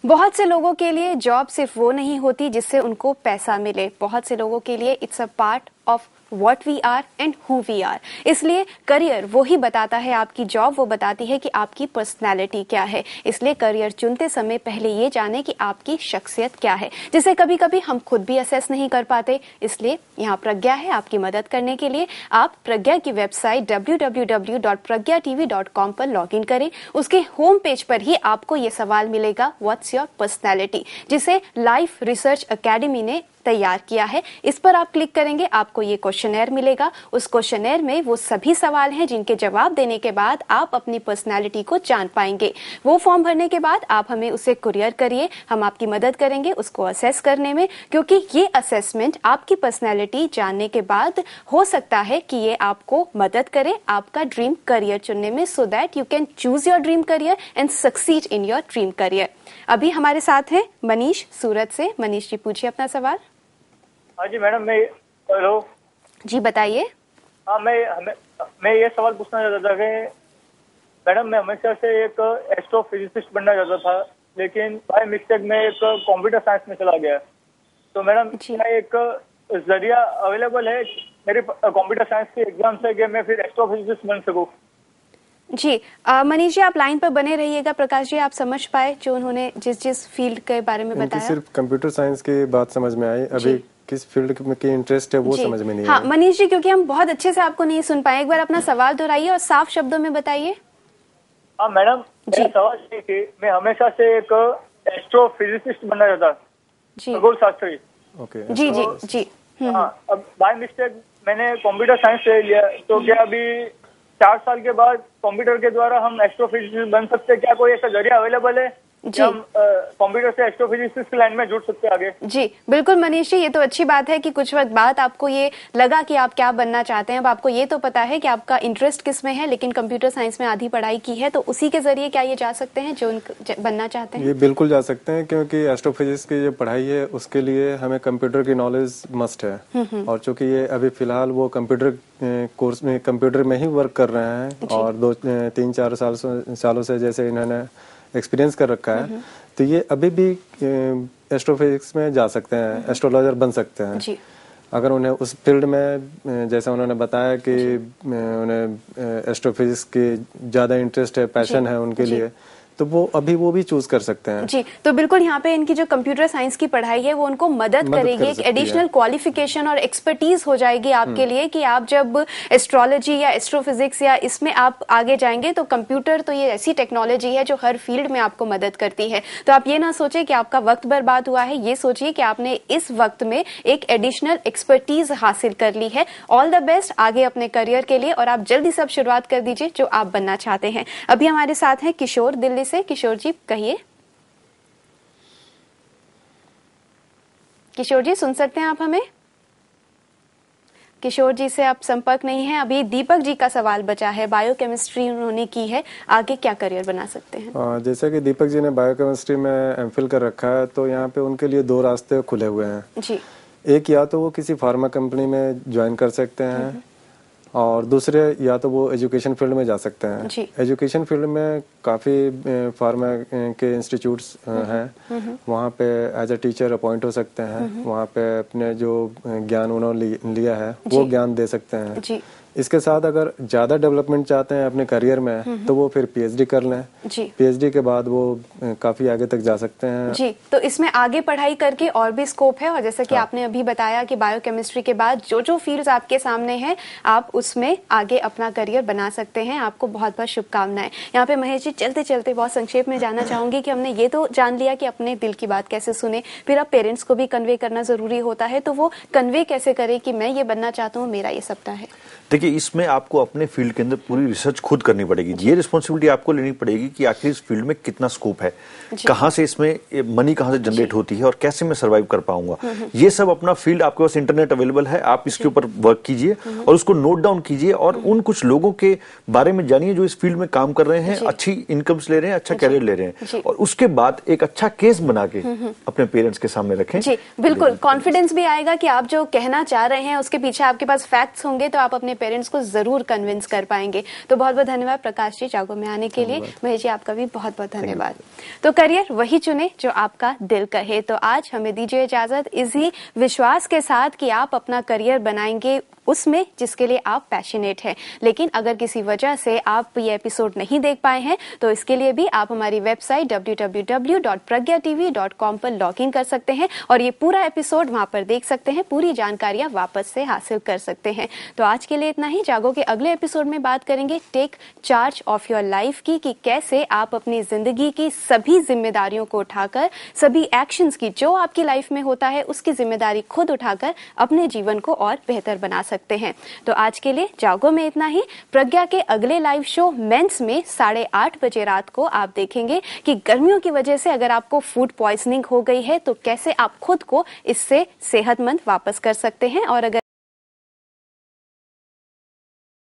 बहुत से लोगों के लिए जॉब सिर्फ वो नहीं होती जिससे उनको पैसा मिले। बहुत से लोगों के लिए it's a part of what we are and who we are. इसलिए करियर वो ही बताता है, आपकी जॉब वो बताती है कि आपकी पर्सनैलिटी क्या है। इसलिए करियर चुनते समय पहले ये जाने कि आपकी शख्सियत क्या है, जिसे कभी कभी हम खुद भी असेस नहीं कर पाते। इसलिए यहाँ प्रज्ञा है आपकी मदद करने के लिए। आप प्रज्ञा की वेबसाइट www.pragyaTV.com पर लॉग इन करें। उसके होम पेज पर ही आपको ये सवाल मिलेगा, व्हाट्स योर पर्सनैलिटी, जिसे लाइफ रिसर्च एकेडमी ने तैयार किया है। इस पर आप क्लिक करेंगे, आपको ये क्वेश्चनर मिलेगा। उस क्वेश्चनर में वो सभी सवाल हैं जिनके जवाब देने के बाद आप अपनी पर्सनालिटी को जान पाएंगे। वो फॉर्म भरने के बाद आप हमें उसे कुरियर करिए, हम आपकी मदद करेंगे उसको असेस करने में, क्योंकि ये असेसमेंट आपकी पर्सनालिटी जानने के बाद हो सकता है कि ये आपको मदद करे आपका ड्रीम करियर चुनने में, so that you can choose your dream career and succeed in your dream career. अभी हमारे साथ हैं मनीष सूरत से। मनीष जी पूछिए अपना सवाल। हाँ जी मैडम, मैं हेलो जी बताइए। हाँ, मैं ये सवाल पूछना चाहता था कि मैडम मैं हमेशा से एक एस्ट्रोफिजिसिस्ट बनना चाहता था, लेकिन बाय मिस्टेक में एक कंप्यूटर साइंस में चला गया। तो मैडम क्या एक जरिया अवेलेबल है मेरे कंप्यूटर साइंस के एग्जाम से कि मैं फिर एस्ट्रोफिजिसिस्ट बन सकूं? जी मनीष जी आप लाइन पर बने रहिएगा। प्रकाश जी आप समझ पाए जो उन्होंने जिस फील्ड के बारे में बताया? सिर्फ कंप्यूटर साइंस की बात समझ में आई, अभी किस फील्ड में की इंटरेस्ट है वो समझ में नहीं हाँ आया। मनीष जी, क्योंकि हम बहुत अच्छे से आपको नहीं सुन पाए, एक बार अपना सवाल दोहराइए और साफ शब्दों में बताइए। हाँ मैडम, मेरा सवाल ये कि मैं हमेशा से एक एस्ट्रोफिजिसिस्ट बनना चाहता, खगोल शास्त्री। ओके जी जी जी। हाँ, अब बाय मिस्टेक मैंने कंप्यूटर साइंस ले लिया, तो क्या अभी 4 साल के बाद कंप्यूटर के द्वारा हम एस्ट्रोफिजिसिस्ट बन सकते हैं? क्या कोई ऐसा जरिया अवेलेबल है जी, हम कंप्यूटर से एस्ट्रोफिजिक्स की लाइन में जुड़ सकते हैं आगे? जी बिल्कुल मनीष जी, ये तो अच्छी बात है कि कुछ वक्त बाद आपको ये लगा कि आप क्या बनना चाहते हैं। अब आपको ये तो पता है कि आपका इंटरेस्ट किस में है, लेकिन कंप्यूटर साइंस में आधी पढ़ाई की है, तो उसी के जरिए क्या ये जा सकते हैं जो बनना चाहते हैं? ये बिल्कुल जा सकते हैं, क्योंकि एस्ट्रोफिजिक्स की जो पढ़ाई है उसके लिए हमें कंप्यूटर की नॉलेज मस्ट है। और चूंकि ये अभी फिलहाल वो कंप्यूटर कोर्स में कंप्यूटर में ही वर्क कर रहे हैं और 2-3-4 सालों से जैसे इन्होंने एक्सपीरियंस कर रखा है, तो ये अभी भी एस्ट्रोफिजिक्स में जा सकते हैं, एस्ट्रोलॉजर बन सकते हैं जी। अगर उन्हें उस फील्ड में, जैसा उन्होंने बताया कि उन्हें एस्ट्रोफिजिक्स की ज़्यादा इंटरेस्ट है, पैशन है उनके लिए, तो वो भी चूज कर सकते हैं जी। तो बिल्कुल यहाँ पे इनकी जो कंप्यूटर साइंस की पढ़ाई है वो उनको मदद करेगी, एक एडिशनल क्वालिफिकेशन और एक्सपर्टीज हो जाएगी आपके लिए कि आप जब एस्ट्रोलॉजी या एस्ट्रोफिजिक्स या इसमें आप आगे जाएंगे तो कंप्यूटर तो ये ऐसी टेक्नोलॉजी है जो हर फील्ड में आपको मदद करती है। तो आप ये ना सोचे कि आपका वक्त बर्बाद हुआ है, ये सोचिए कि आपने इस वक्त में एक एडिशनल एक्सपर्टीज हासिल कर ली है। ऑल द बेस्ट आगे अपने करियर के लिए, और आप जल्दी से शुरुआत कर दीजिए जो आप बनना चाहते हैं। अभी हमारे साथ हैं किशोर दिल्ली से। किशोर जी कहिए। किशोर जी सुन सकते हैं आप हमें? किशोर जी से आप संपर्क नहीं है। अभी दीपक जी का सवाल बचा है, बायोकेमिस्ट्री उन्होंने की है, आगे क्या करियर बना सकते हैं? जैसे कि दीपक जी ने बायोकेमिस्ट्री में एमफिल कर रखा है, तो यहाँ पे उनके लिए 2 रास्ते खुले हुए हैं जी। एक या तो वो किसी फार्मा कंपनी में ज्वाइन कर सकते हैं, और दूसरे या तो वो एजुकेशन फील्ड में जा सकते हैं। एजुकेशन फील्ड में काफ़ी फार्मा के इंस्टीट्यूट्स हैं, वहाँ पे एज अ टीचर अपॉइंट हो सकते हैं, वहाँ पे अपने जो ज्ञान उन्होंने लिया है वो ज्ञान दे सकते हैं। इसके साथ अगर ज़्यादा डेवलपमेंट चाहते हैं अपने करियर में तो वो फिर पीएचडी कर लें। पीएचडी के बाद वो काफ़ी आगे तक जा सकते हैं जी। तो इसमें आगे पढ़ाई करके और भी स्कोप है, और जैसा कि आपने अभी बताया कि बायोकेमिस्ट्री के बाद जो जो फील्ड्स आपके सामने हैं आप उसमें आगे अपना करियर बना सकते हैं। आपको बहुत बहुत शुभकामनाएं। यहाँ पे महेश जी चलते चलते बहुत संक्षेप में जानना चाहूंगी कि हमने ये तो जान लिया कि अपने दिल की बात कैसे सुने, फिर अब पेरेंट्स को भी कन्वे करना जरूरी होता है, तो वो कन्वे कैसे करे कि मैं ये बनना चाहता हूँ, मेरा ये सपना है? देखिए, इसमें आपको अपने फील्ड के अंदर पूरी रिसर्च खुद करनी पड़ेगी। ये रिस्पॉन्सिबिलिटी आपको लेनी पड़ेगी कि आखिर इस फील्ड में कितना स्कोप है, कहाँ से इसमें मनी कहाँ से जनरेट होती है और कैसे मैं सर्वाइव कर पाऊंगा। ये सब अपना फील्ड आपके पास इंटरनेट अवेलेबल है, आप इसके ऊपर वर्क कीजिए और उसको नोट डाउन कीजिए और उन कुछ लोगों के बारे में जानिए जो इस फील्ड में काम कर रहे हैं, अच्छी इनकम्स ले रहे हैं, अच्छा कैरियर ले रहे हैं, और उसके बाद एक अच्छा केस बना के अपने पेरेंट्स के सामने रखें। जी बिल्कुल, कॉन्फिडेंस भी आएगा कि आप जो कहना चाह रहे हैं उसके पीछे आपके पास फैक्ट्स होंगे, तो आप अपने पेरेंट्स को जरूर कन्विंस कर पाएंगे। तो बहुत बहुत धन्यवाद प्रकाश जी जागो में आने के लिए। महेश जी आपका भी बहुत बहुत धन्यवाद। तो करियर वही चुने जो आपका दिल कहे। तो आज हमें दीजिए इजाजत इसी विश्वास के साथ कि आप अपना करियर बनाएंगे उसमें जिसके लिए आप पैशनेट हैं। लेकिन अगर किसी वजह से आप ये एपिसोड नहीं देख पाए हैं तो इसके लिए भी आप हमारी वेबसाइट www.pragya.tv.com पर लॉग इन कर सकते हैं और ये पूरा एपिसोड वहां पर देख सकते हैं, पूरी जानकारियां वापस से हासिल कर सकते हैं। तो आज के लिए इतना ही। जागो के अगले एपिसोड में बात करेंगे take charge of your life की, कि कैसे आप अपनी जिंदगी की सभी जिम्मेदारियों को उठाकर, सभी एक्शंस की जो आपकी लाइफ में होता है उसकी जिम्मेदारी खुद उठाकर अपने जीवन को और बेहतर बना सकते हैं। तो आज के लिए जागो में इतना ही। प्रज्ञा के अगले लाइव शो मेंस में 8:30 बजे रात को आप देखेंगे कि गर्मियों की वजह से अगर आपको फूड पॉइजनिंग हो गई है तो कैसे आप खुद को इससे सेहतमंद वापस कर सकते हैं। और अगर